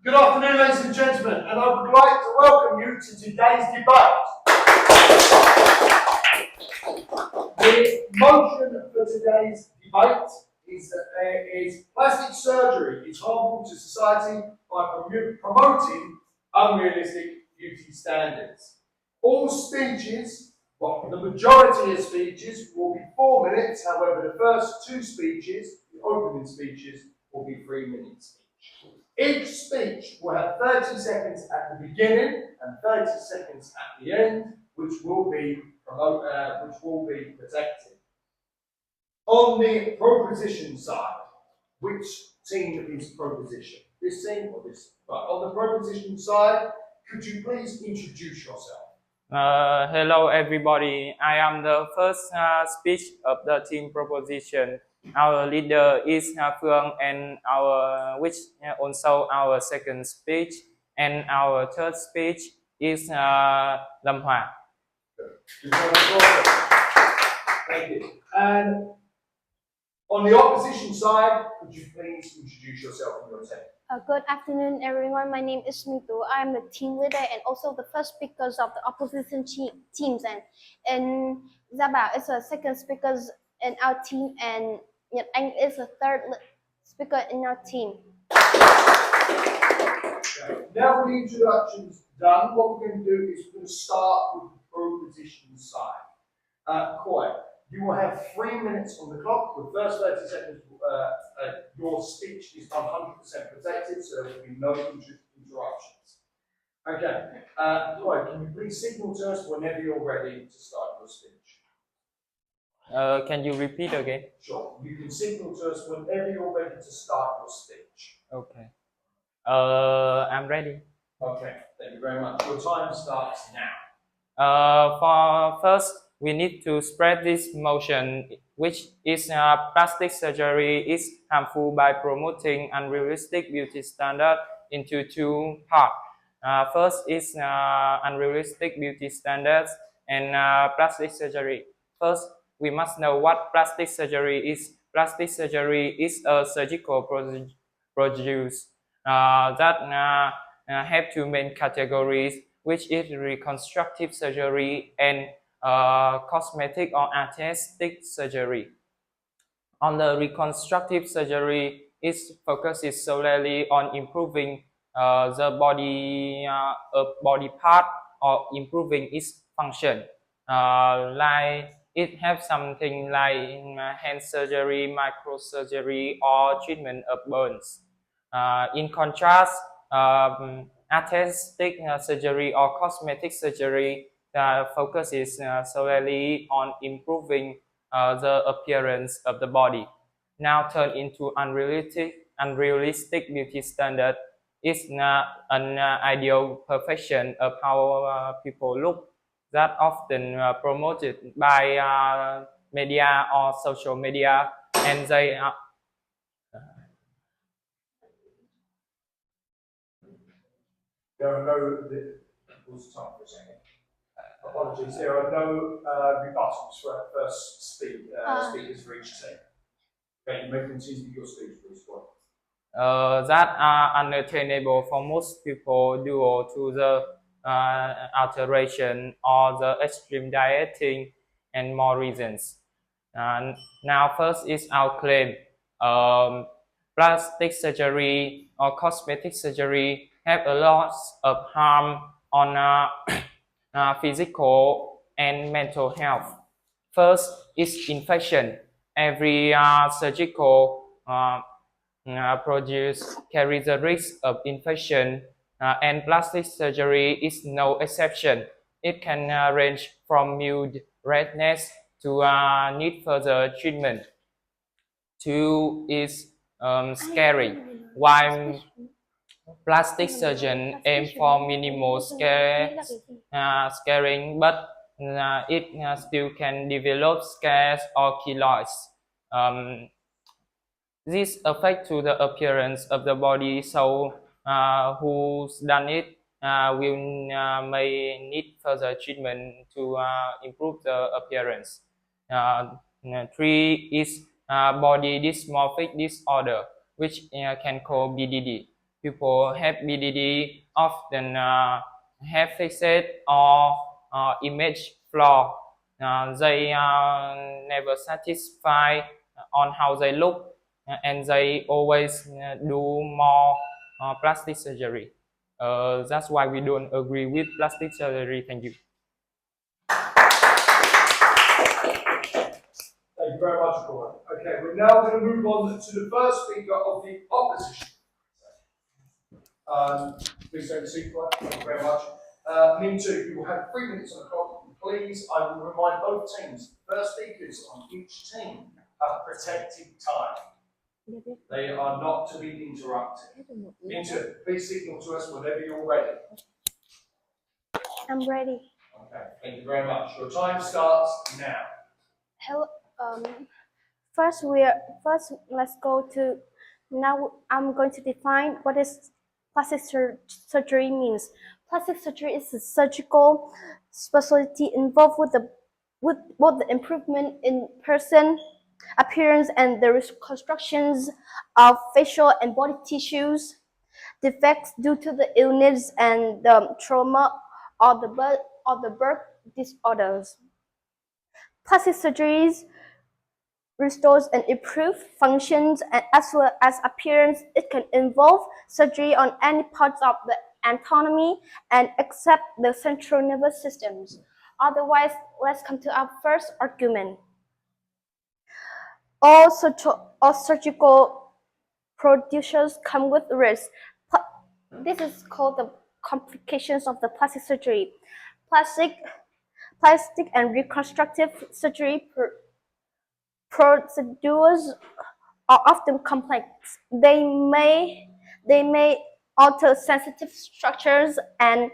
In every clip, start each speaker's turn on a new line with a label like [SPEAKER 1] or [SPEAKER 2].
[SPEAKER 1] Good afternoon, ladies and gentlemen, and I would like to welcome you to today's debate. The motion for today's debate is that plastic surgery is harmful to society by promoting unrealistic beauty standards. All speeches, well, the majority of speeches will be 4 minutes, however, the first two speeches, the opening speeches, will be 3 minutes. Each speech will have 30 seconds at the beginning and 30 seconds at the end, which will be protected. On the proposition side, which team is proposition? This team or this? Right. On the proposition side, could you please introduce yourself?
[SPEAKER 2] Hello everybody, I am the first speech of the team proposition. Our leader is Phương, and which also our second speech, and our third speech is Lâm Hòa.
[SPEAKER 1] Thank you. And on the opposition side, could you please introduce yourself and your team?
[SPEAKER 3] Good afternoon, everyone. My name is Mitu. I am the team leader and also the first speakers of the opposition teams. And Zaba is the second speaker in our team, and Nhật Anh is the third speaker in our team.
[SPEAKER 1] Okay. Now with the introductions done, what we're going to do is we're going to start with the proposition side. Koi, you will have 3 minutes on the clock. The first 30 seconds, your speech is 100% protected, so there will be no interruptions. Okay. Koi, can you please signal to us whenever you're ready to start your speech?
[SPEAKER 2] Can you repeat again?
[SPEAKER 1] Sure. You can signal to us whenever you're ready to start your speech.
[SPEAKER 2] Okay. I'm ready.
[SPEAKER 1] Okay. Thank you very much. Your time starts now.
[SPEAKER 2] For first, we need to spread this motion, which is plastic surgery is harmful by promoting unrealistic beauty standard into two parts. First is unrealistic beauty standards and plastic surgery. First, we must know what plastic surgery is. Plastic surgery is a surgical procedure that have two main categories, which is reconstructive surgery and cosmetic or artistic surgery. On the reconstructive surgery, it focuses solely on improving the body part or improving its function. Like it has something like hand surgery, microsurgery, or treatment of burns. In contrast, artistic surgery or cosmetic surgery focuses solely on improving the appearance of the body. Now turn into unrealistic beauty standard is an ideal perfection of how people look that often promoted by media or social media, and they are
[SPEAKER 1] There are no. Pause time for a second. Apologies. There are no rebuttals for our first speakers for each team. Okay, you may continue your speech, please.
[SPEAKER 2] That are unattainable for most people due to the alteration or the extreme dieting and more reasons. Now first is our claim. Plastic surgery or cosmetic surgery have a lot of harm on physical and mental health. First is infection. Every surgical procedure carries the risk of infection, and plastic surgery is no exception. It can range from mild redness to need further treatment. Two is scaring. While plastic surgeon aim for minimal scaring, but it still can develop scars or keloids. This affect to the appearance of the body, so who's done it may need further treatment to improve the appearance. Three is body dysmorphic disorder, which can call BDD. people have BDD often have fixed or image flaw. They are never satisfied on how they look, and they always do more plastic surgery. That's why we don't agree with plastic surgery. Thank you.
[SPEAKER 1] Thank you very much, Corey. Okay, we're now going to move on to the first speaker of the opposition. Please take a seat, Claire. Thank you very much. Me too. You will have 3 minutes on the clock. Please, I will remind both teams, first speakers on each team have protected time. They are not to be interrupted. Mintu, please signal to us whenever you're ready.
[SPEAKER 3] I'm ready.
[SPEAKER 1] Okay, thank you very much. Your time starts now.
[SPEAKER 3] Hello. First, let's go to. Now I'm going to define what is plastic surgery means. Plastic surgery is a surgical specialty involved with both the improvement in person appearance and the reconstructions of facial and body tissues, defects due to the illness and the trauma or the birth disorders. Plastic surgeries restores and improves functions and as well as appearance. It can involve surgery on any parts of the anatomy and except the central nervous systems. Otherwise, let's come to our first argument. All surgical procedures come with risk. This is called the complications of the plastic surgery. Plastic and reconstructive surgery procedures are often complex. They may alter sensitive structures and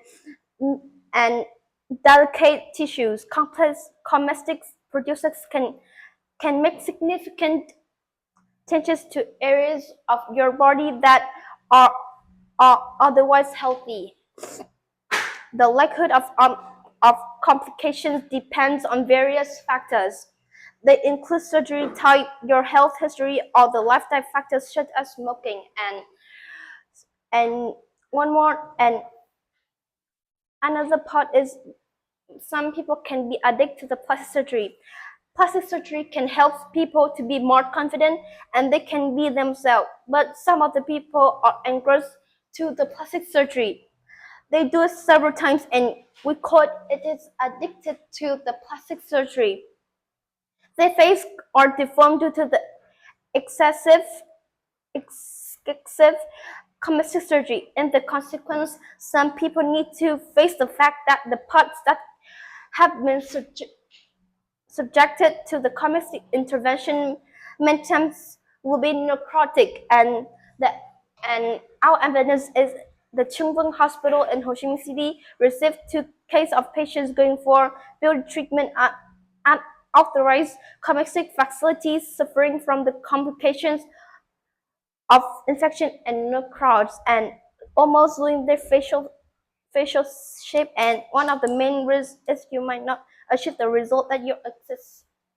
[SPEAKER 3] delicate tissues. Complex cosmetic producers can make significant changes to areas of your body that are otherwise healthy. The likelihood of complications depends on various factors. They include surgery type, your health history, or the lifestyle factors such as smoking and one more and another part is some people can be addicted to the plastic surgery. Plastic surgery can help people to be more confident and they can be themselves, but some of the people are engrossed to the plastic surgery. They do it several times and we call it is addicted to the plastic surgery. Their face are deformed due to the excessive cosmetic surgery. In the consequence, some people need to face the fact that the parts that have been subjected to the cosmetic intervention many times will be necrotic, and our evidence is the Chung Vung Hospital in Ho Chi Minh City received 2 cases of patients going for field treatment at unauthorized cosmetic facilities suffering from the complications of infection and necrosis and almost losing their facial shape. And one of the main risks is you might not achieve the result that you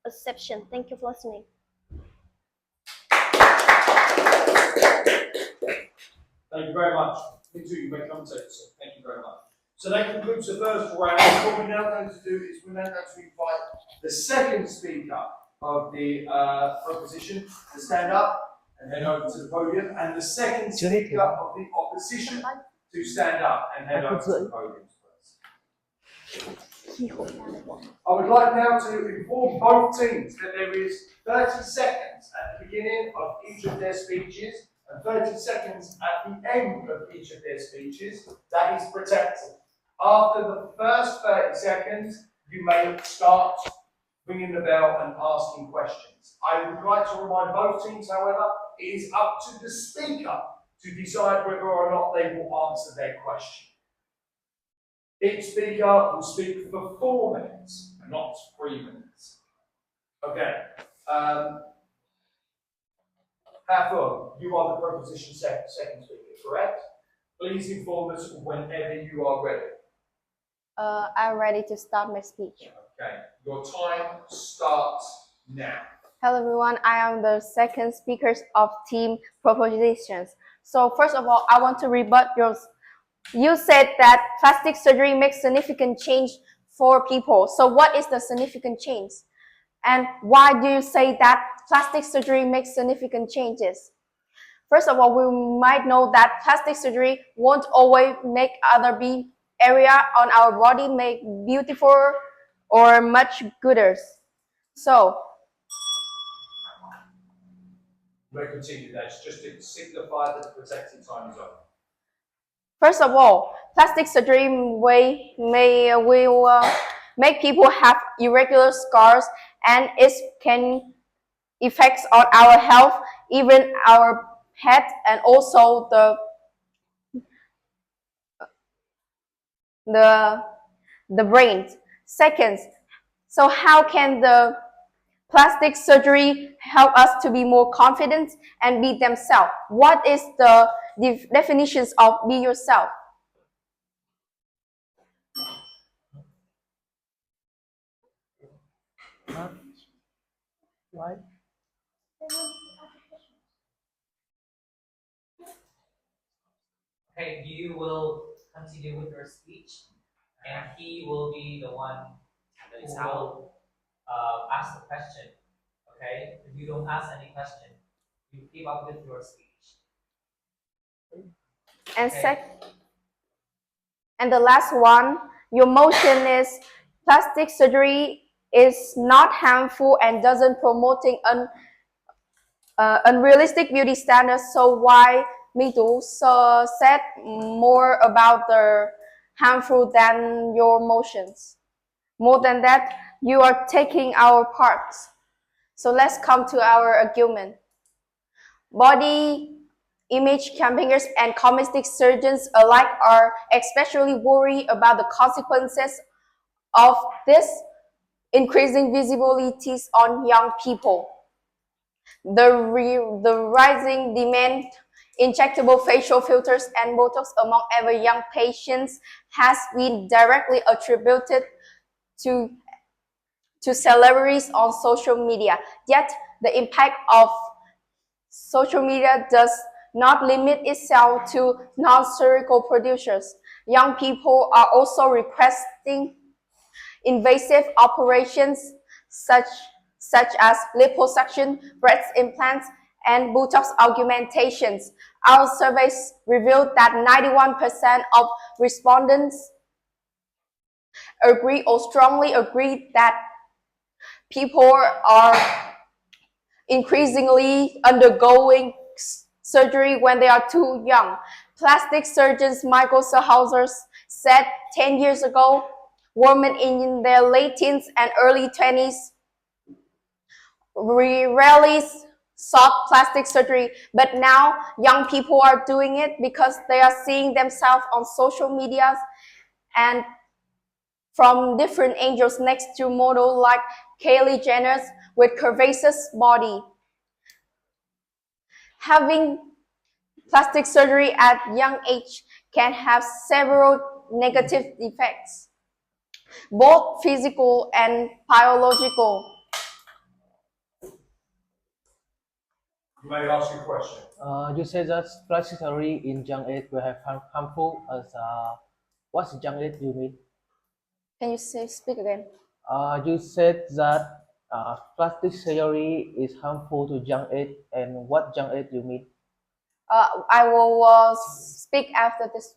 [SPEAKER 3] exception. Thank you for listening.
[SPEAKER 1] Thank you very much. Me too, you may come take it. Thank you very much. So that concludes the first round. What we're now going to do is we're now going to invite the second speaker of the proposition to stand up and head over to the podium, and the second speaker of the opposition to stand up and head over to the podium. I would like now to inform both teams that there is 30 seconds at the beginning of each of their speeches and 30 seconds at the end of each of their speeches. That is protected. After the first 30 seconds, you may start ringing the bell and asking questions. I would like to remind both teams, however, it is up to the speaker to decide whether or not they will answer their question. Each speaker will speak for 4 minutes, not 3 minutes. Okay. Hafo, you are the proposition second speaker, correct? Please inform us whenever you are ready.
[SPEAKER 4] I'm ready to start my speech.
[SPEAKER 1] Okay, your time starts now.
[SPEAKER 4] Hello everyone, I am the second speaker of team propositions. So first of all, I want to rebut yours. You said that plastic surgery makes significant change for people. So what is the significant change? And why do you say that plastic surgery makes significant changes? First of all, we might know that plastic surgery won't always make other area on our body make beautiful or much gooder. So
[SPEAKER 1] We'll continue. That's just to signify that the protected time is over.
[SPEAKER 4] first of all, plastic surgery will make people have irregular scars, and it can affect on our health, even our head, and also the brain. Second, so how can the plastic surgery help us to be more confident and be themselves? What is the definitions of be yourself?
[SPEAKER 2] Why? Okay, you will continue with your speech, and he will be the one who will ask the question. Okay, if you don't ask any question, you keep up with your speech.
[SPEAKER 4] And
[SPEAKER 2] Okay.
[SPEAKER 4] and the last one, your motion is plastic surgery is not harmful and doesn't promoting unrealistic beauty standards. So why me too said more about the harmful than your motions. More than that, you are taking our parts. So let's come to our argument. Body image campaigners and cosmetic surgeons alike are especially worried about the consequences of this increasing visibilities on young people. The rising demand injectable facial filters and Botox among ever young patients has been directly attributed to celebrities on social media. Yet the impact of social media does not limit itself to non-surgical producers. Young people are also requesting invasive operations such as liposuction, breast implants, and Botox augmentations. Our surveys revealed that 91% of respondents agree or strongly agree that people are increasingly undergoing surgery when they are too young. Plastic surgeons Michael Serhauser said 10 years ago, women in their late teens and early 20s rarely sought plastic surgery, but now young people are doing it because they are seeing themselves on social media and from different angles next to models like Kylie Jenner with curvaceous body. Having plastic surgery at young age can have several negative effects, both physical and biological.
[SPEAKER 1] You may ask your question.
[SPEAKER 5] You said that plastic surgery in young age will have harmful as what's young age you mean?
[SPEAKER 4] Can you speak again?
[SPEAKER 5] You said that plastic surgery is harmful to young age, and what young age you mean?
[SPEAKER 4] I will speak after this.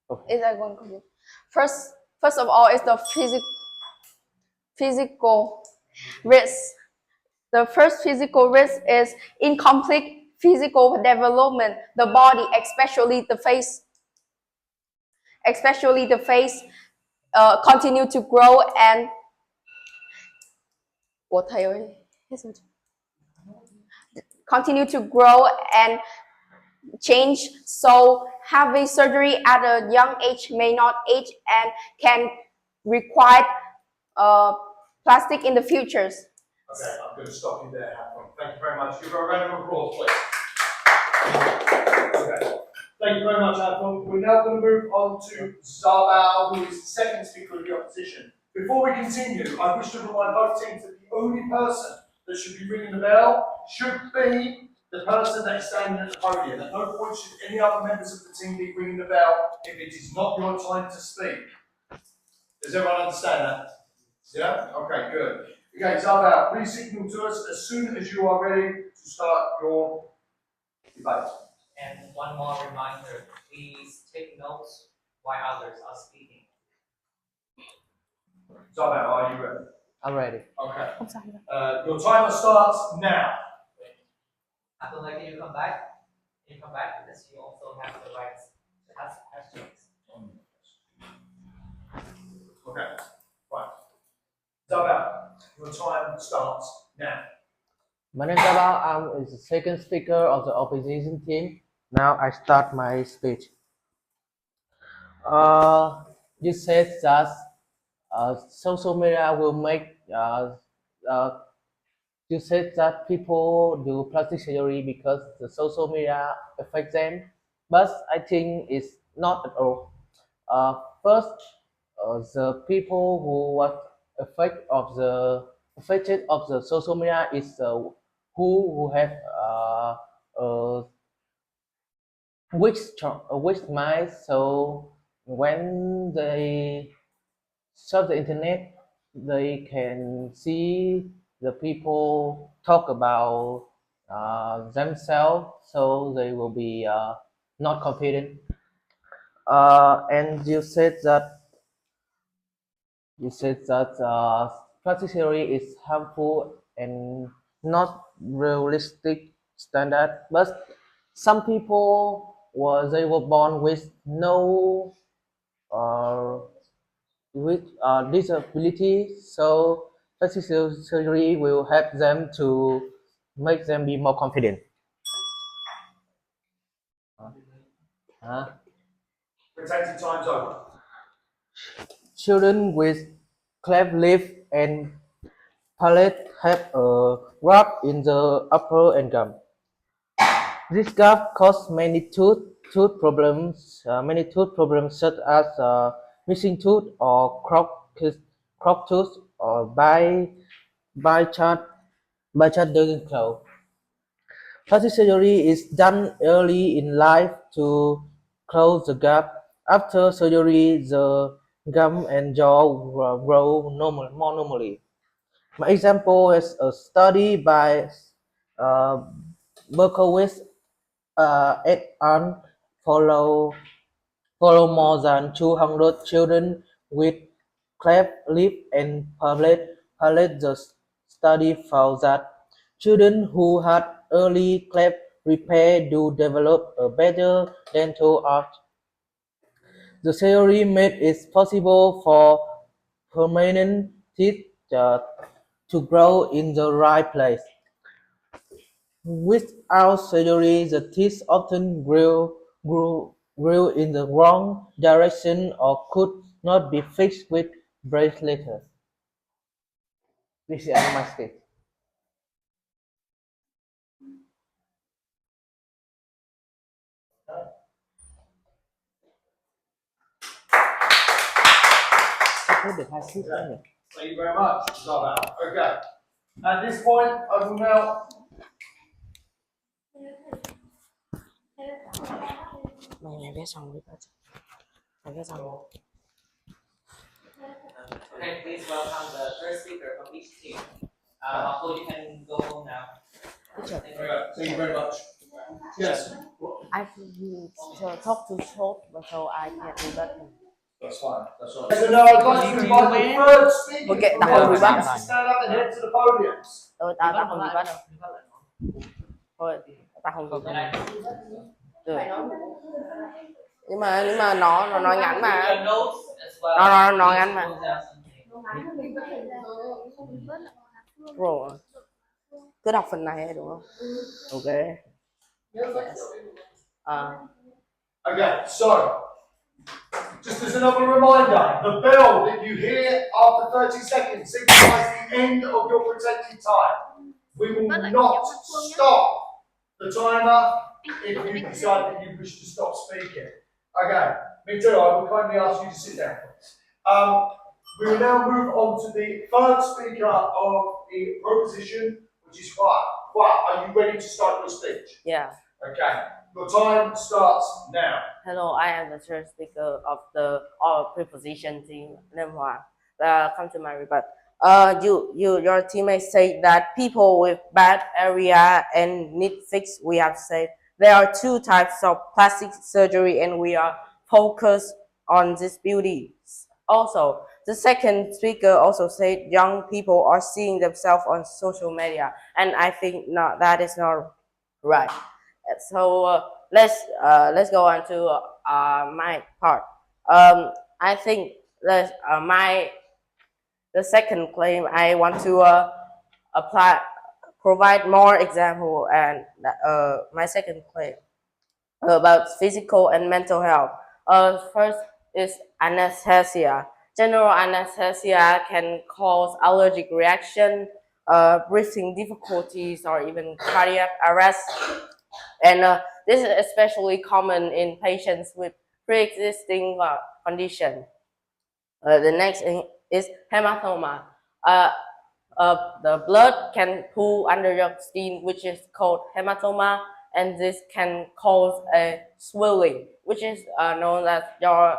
[SPEAKER 5] Okay.
[SPEAKER 4] Is that going to be? First of all, is the physical risk. The first physical risk is incomplete physical development. The body, especially the face, continue to grow and continue to grow and change. So having surgery at a young age may not age and can require plastic in the futures.
[SPEAKER 1] Okay, I'm going to stop you there, Hafron. Thank you very much. Give her a round of applause, please. Okay. Thank you very much, Hafron. We're now going to move on to Zabal, who is the second speaker of the opposition. Before we continue, I wish to remind both teams that the only person that should be ringing the bell should be the person that is standing at the podium. At no point should any other members of the team be ringing the bell if it is not your time to speak. Does everyone understand that? Yeah? Okay, good. Okay, Isabel, please signal to us as soon as you are ready to start your debate.
[SPEAKER 2] And one more reminder, please take notes while others are speaking.
[SPEAKER 1] Isabel, are you ready?
[SPEAKER 5] I'm ready.
[SPEAKER 1] Okay. Your timer starts now.
[SPEAKER 2] Abdullah, can you come back? Can you come back? Because you also have the right to ask questions.
[SPEAKER 1] Okay, right. Isabel, your time starts now.
[SPEAKER 5] My name is Zabao. I'm the second speaker of the opposition team. Now I start my speech. You said that social media will make you said that people do plastic surgery because the social media affect them, but I think it's not at all. First, the people who was affected of the social media is who have uh, weak mind. So when they surf the internet, they can see the people talk about themselves, so they will be not confident. And you said that plastic surgery is harmful and not realistic standard, but some people were born with no uh, disability, so plastic surgery will help them to make them be more confident.
[SPEAKER 1] Protected time's over.
[SPEAKER 5] Children with cleft lip and palate have a gap in the upper and gum. This gap causes many tooth problems such as missing tooth or crooked tooth or by chart doesn't close. Plastic surgery is done early in life to close the gap. After surgery, the gum and jaw grow more normally. My example is a study by uh, Berkowitz et al. Follow more than 200 children with cleft lip and palate. The study found that children who had early cleft repair do develop a better dental arch. The theory made it possible for permanent teeth to grow in the right place. Without surgery, the teeth often grew in the wrong direction or could not be fixed with braces. This is my speech.
[SPEAKER 1] Thank you very much, Isabel. Okay. At this point, I will now.
[SPEAKER 2] Okay, please welcome the first speaker from each team. Apple, you can go home now.
[SPEAKER 1] Okay, thank you very much. Yes.
[SPEAKER 6] I've talked too short, so I can't do that.
[SPEAKER 1] That's fine. That's all right. So now I'd like to invite the third speaker
[SPEAKER 6] Okay,
[SPEAKER 1] from
[SPEAKER 6] that
[SPEAKER 1] our
[SPEAKER 6] will be
[SPEAKER 1] teams
[SPEAKER 6] better.
[SPEAKER 1] to stand up and head to the podiums.
[SPEAKER 6] Ta không bị bắt đâu. Thôi, ta không bị bắt đâu. Được. Nhưng mà nó nói ngắn mà. Nó nói ngắn mà. Rồi. Cứ đọc phần này đúng không? Ok. Yes.
[SPEAKER 1] Okay, so just as another reminder, the bell that you hear after 30 seconds signifies the end of your protected time. We will not stop the timer if you decide that you wish to stop speaking. Okay, me too, I will kindly ask you to sit down, please. We will now move on to the third speaker of the proposition, which is are you ready to start your speech?
[SPEAKER 6] Yeah.
[SPEAKER 1] Okay. Your time starts now.
[SPEAKER 6] Hello, I am the third speaker of the preposition team. Nemhua. Come to my report. Your teammates say that people with bad area and need fix. We have said there are two types of plastic surgery, and we are focused on these beauties. Also, the second speaker also said young people are seeing themselves on social media, and I think not that is not right. So let's go on to my part. I think that the second claim I want to provide more example, and my second claim about physical and mental health. First is anesthesia. General anesthesia can cause allergic reaction, breathing difficulties, or even cardiac arrest. And this is especially common in patients with pre-existing condition. The next thing is hematoma. Uh, the blood can pool under your skin, which is called hematoma, and this can cause a swelling, which is known as your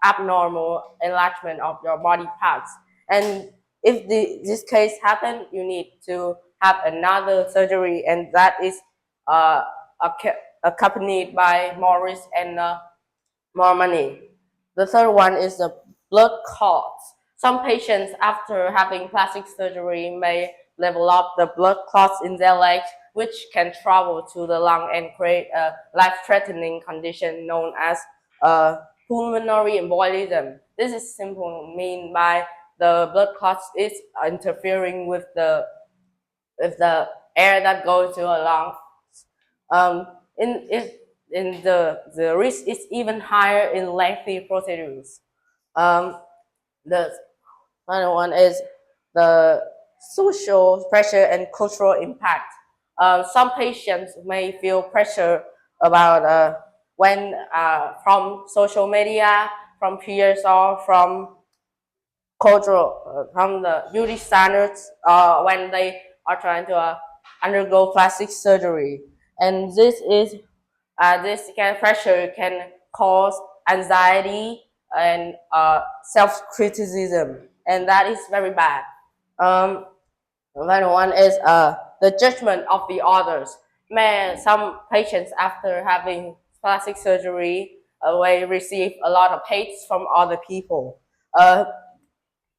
[SPEAKER 6] abnormal enlargement of your body parts. And if this case happens, you need to have another surgery, and that is uh, accompanied by more risk and more money. The third one is the blood clots. Some patients, after having plastic surgery, may develop the blood clots in their legs, which can travel to the lung and create a life-threatening condition known as pulmonary embolism. This is simply mean by the blood clots is interfering with the air that goes to the lungs. In the risk is even higher in lengthy procedures. The final one is the social pressure and cultural impact. Some patients may feel pressure about when from social media, from peers, or from cultural, from the beauty standards when they are trying to undergo plastic surgery. And this kind of pressure can cause anxiety and self-criticism, and that is very bad. Another one is the judgment of the others. Some patients after having plastic surgery will receive a lot of hate from other people.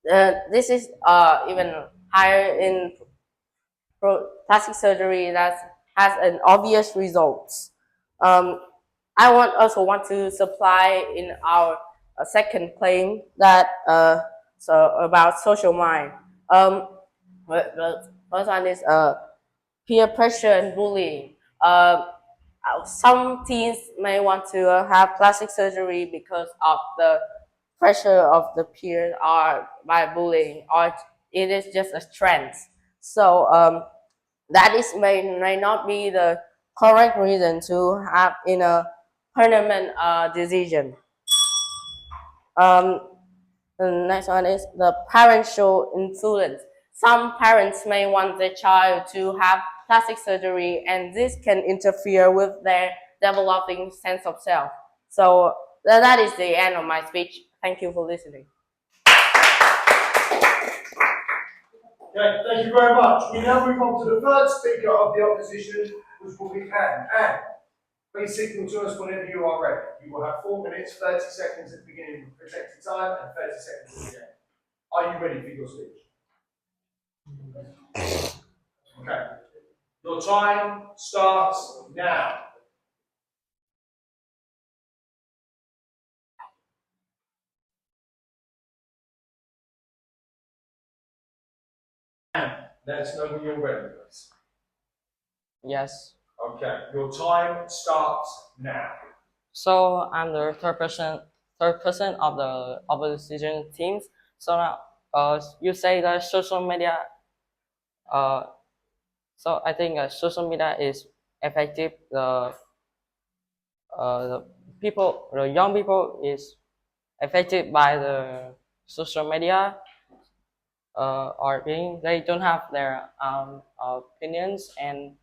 [SPEAKER 6] This is even higher in plastic surgery that has an obvious results. I also want to supply in our second claim that about social mind. The first one is peer pressure and bullying. Some teens may want to have plastic surgery because of the pressure of the peers or by bullying, or it is just a trend. So that is may not be the correct reason to have in a permanent decision. The next one is the parental influence. Some parents may want their child to have plastic surgery, and this can interfere with their developing sense of self. So that is the end of my speech. Thank you for listening.
[SPEAKER 1] Okay, thank you very much. We now move on to the third speaker of the opposition, which will be Anne. Anne, please signal to us whenever you are ready. You will have 4 minutes, 30 seconds at the beginning of protected time, and 30 seconds at the end. Are you ready for your speech? Okay. Your time starts now. Anne, let us know when you're ready, please.
[SPEAKER 2] Yes.
[SPEAKER 1] Okay, your time starts now.
[SPEAKER 2] So I'm the third person of the opposition teams. So now, you say that social media. So I think social media is effective. The the young people is affected by the social media.
[SPEAKER 6] arguing. They don't have their opinions, and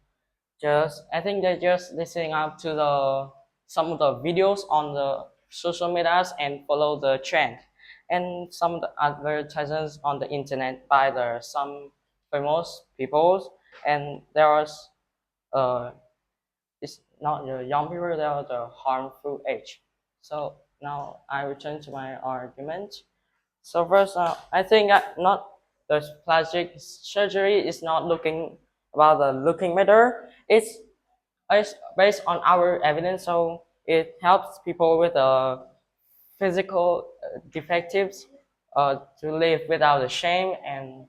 [SPEAKER 6] just I think they're just listening up to the some of the videos on the social medias and follow the trend, and some of the advertisements on the internet by the some famous people, and there was it's not the young people, they are the harmful age. So now I return to my argument. So first, I think that not the plastic surgery is not looking about the looking matter. It's based on our evidence, so it helps people with physical defectives to live without the shame and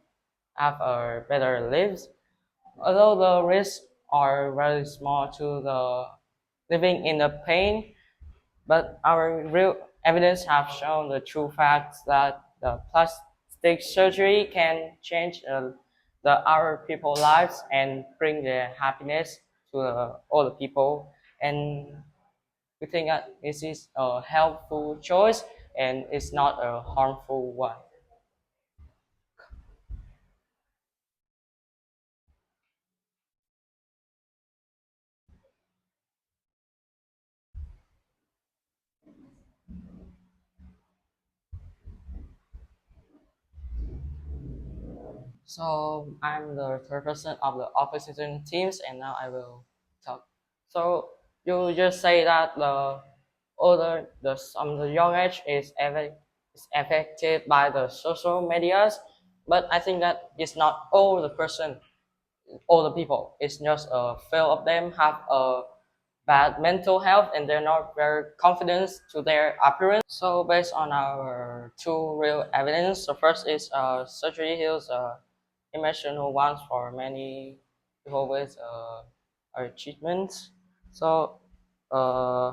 [SPEAKER 6] have a better lives. Although the risks are very small to the living in the pain, but our real evidence have shown the true facts that the plastic surgery can change our people's lives and bring the happiness to all the people. And we think that this is a helpful choice and it's not a harmful one. So I'm the third person of the opposition teams, and now I will talk. So you just say that the older, the young age is affected by the social medias, but I think that it's not all the person, all the people. It's just a few of them have a bad mental health and they're not very confident to their appearance. So based on our two real evidence, the first is surgery heals emotional ones for many people with achievements. So uh,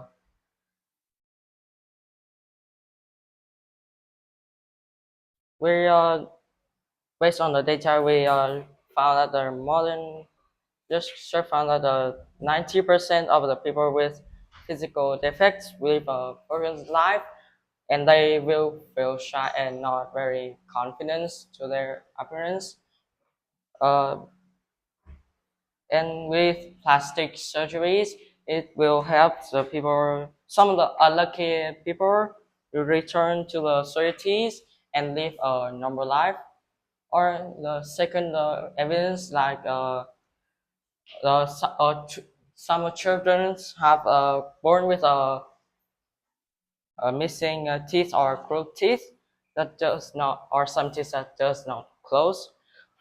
[SPEAKER 6] we based on the data we found that the modern just found that 90% of the people with physical defects live a person's life and they will feel shy and not very confident to their appearance. Uh, and with plastic surgeries, it will help the people, some of the unlucky people, to return to the societies and live a normal life. Or the second evidence, like some children have born with a missing teeth or crooked teeth that does not, or some teeth that does not close.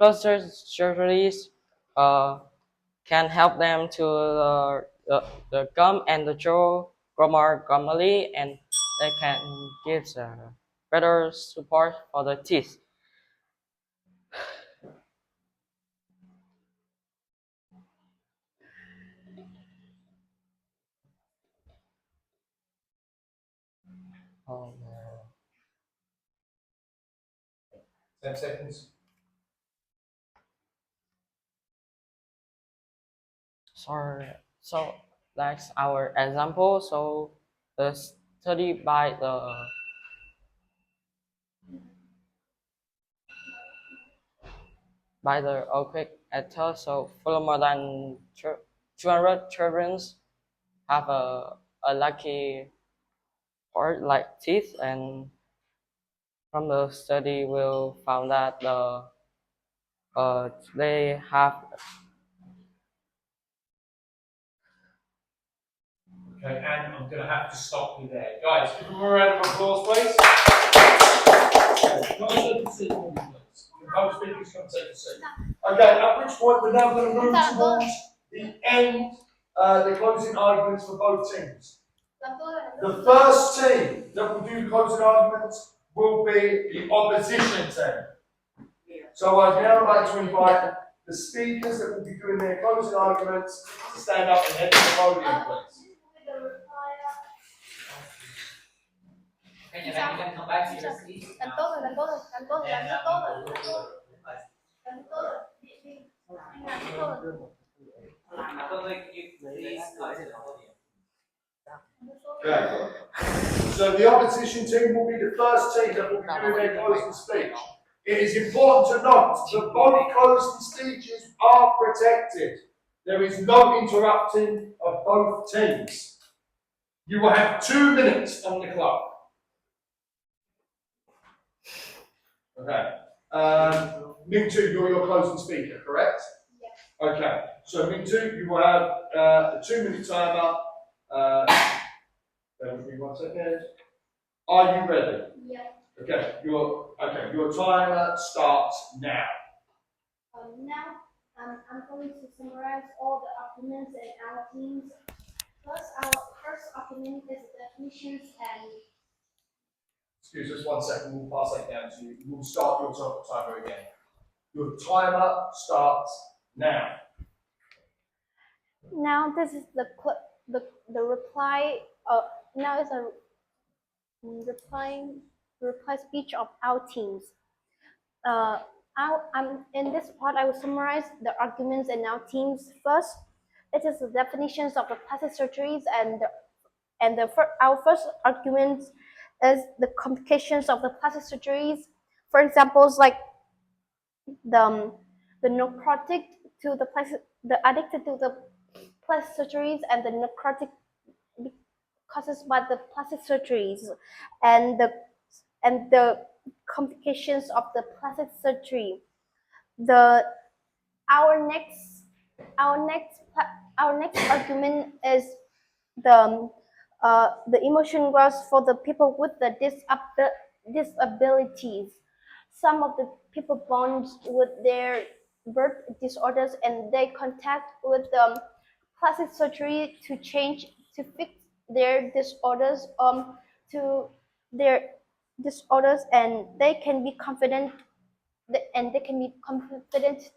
[SPEAKER 6] Closer surgeries uh, can help them to the gum and the jaw grow more gummily, and they can give better support for the teeth. Um,
[SPEAKER 1] 10 seconds.
[SPEAKER 6] sorry, so that's our example. So the study by the Oakwick et al. So for more than 200 children have a lucky part like teeth, and from the study we'll found that they have
[SPEAKER 1] Okay, and I'm going to have to stop you there. Guys, give them a round of applause, please. Okay, can I take a seat, please? Both speakers come take a seat. Okay, at which point we're now going to move towards the end, the closing arguments for both teams. The first team that will do closing arguments will be the opposition team. So I'd now like to invite the speakers that will be doing their closing arguments to stand up and head to the podium, please.
[SPEAKER 7] Okay, you can come back to your seat. I feel like you please go to the podium.
[SPEAKER 1] Okay. So the opposition team will be the first team that will be doing their closing speech. It is important to note that both closing speeches are protected. There is no interrupting of both teams. You will have 2 minutes on the clock. Okay. Mintu, you're your closing speaker, correct?
[SPEAKER 3] Yes.
[SPEAKER 1] Okay. So Mintu, you will have a 2-minute timer. Bear with me 1 second. Are you ready?
[SPEAKER 3] Yeah.
[SPEAKER 1] Okay. Your timer starts now.
[SPEAKER 3] Now, I'm going to summarize all the arguments and our teams. First, our first argument is the definitions and
[SPEAKER 1] Excuse us 1 second. We'll pass that down to you. We'll start your timer again. Your timer starts now.
[SPEAKER 3] now this is the reply. Now is a reply speech of our teams. I'm in this part. I will summarize the arguments in our teams. First, it is the definitions of the plastic surgeries, our first argument is the complications of the plastic surgeries. For examples like the necrotic to the plastic, the addicted to the plastic surgeries, and the necrotic causes by the plastic surgeries, and the complications of the plastic surgery. The our next our next our next argument is the emotion growth for the people with the disabilities. Some of the people born with their birth disorders and they contact with plastic surgery to fix their disorders to their disorders, and they can be confident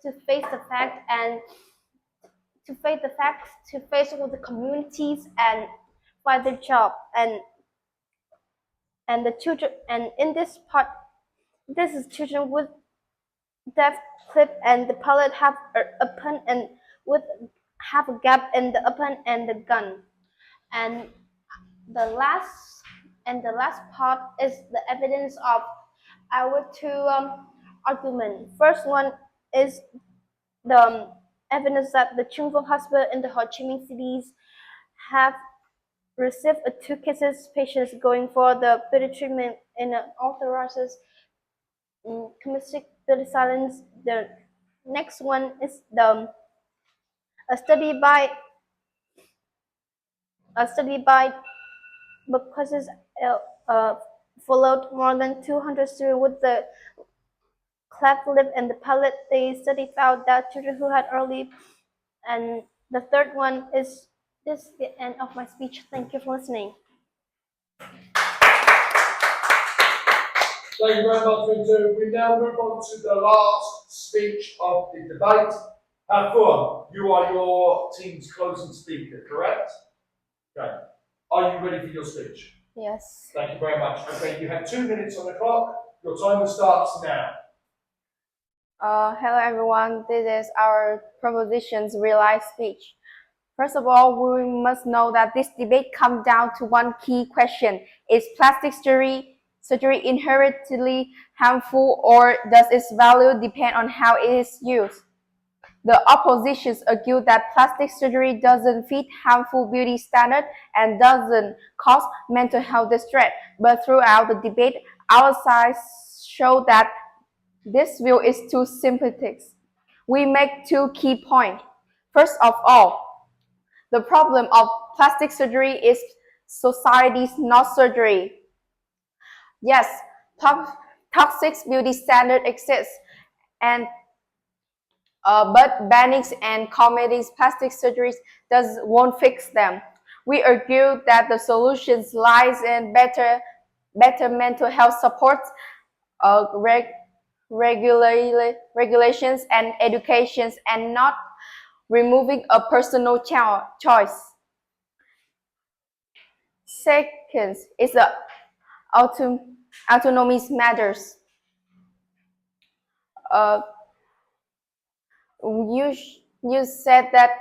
[SPEAKER 3] to face the fact and to face with the communities and find their job, and the children, and in this part this is children with deaf clip and the palate have open and with have a gap in the open and the gun, and the last part is the evidence of our two argument. First one is the evidence that the Chungvong hospital in the Ho Chi Minh cities have received 2 cases patients going for the better treatment in authorizes community silence. The next one is a study by because followed more than 200 students with the cleft lip and the palate. They study found that children who had early, and the third one is this the end of my speech. Thank you for listening.
[SPEAKER 1] Thank you very much, Mintu. We now move on to the last speech of the debate. Fuan, you are your team's closing speaker, correct? Okay. Are you ready for your speech?
[SPEAKER 4] Yes.
[SPEAKER 1] Thank you very much. Okay, you have 2 minutes on the clock. Your timer starts now.
[SPEAKER 4] Hello everyone, this is our propositions realized speech. First of all, we must know that this debate comes down to one key question. Is plastic surgery inherently harmful, or does its value depend on how it is used? The oppositions argue that plastic surgery doesn't fit harmful beauty standards and doesn't cause mental health distress. But throughout the debate, our sides show that this view is too simplistic. We make 2 key points. First of all, the problem of plastic surgery is society's not surgery. Yes, toxic beauty standard exists, and but banning and combating plastic surgeries won't fix them. We argue that the solutions lies in better mental health support, regulations and educations, and not removing a personal choice. Second is the autonomy matters. You said that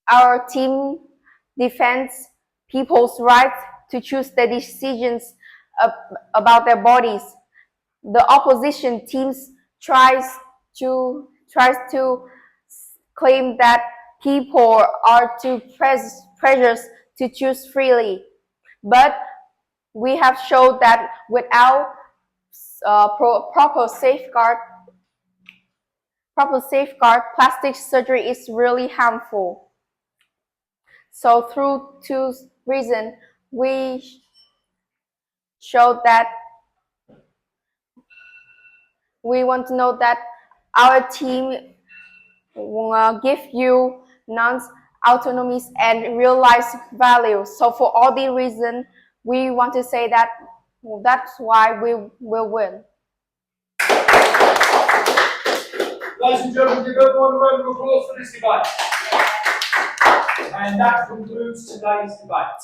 [SPEAKER 4] our team defends people's right to choose their decisions about their bodies. The opposition teams tries to claim that people are too pressures to choose freely, but we have shown that without proper safeguard, plastic surgery is really harmful. So through two reasons, we showed that we want to know that our team give you non-autonomies and real life values. So for all these reasons, we want to say that that's why we will win.
[SPEAKER 1] Ladies and gentlemen, give everyone a round of applause for this debate. And that concludes today's debate.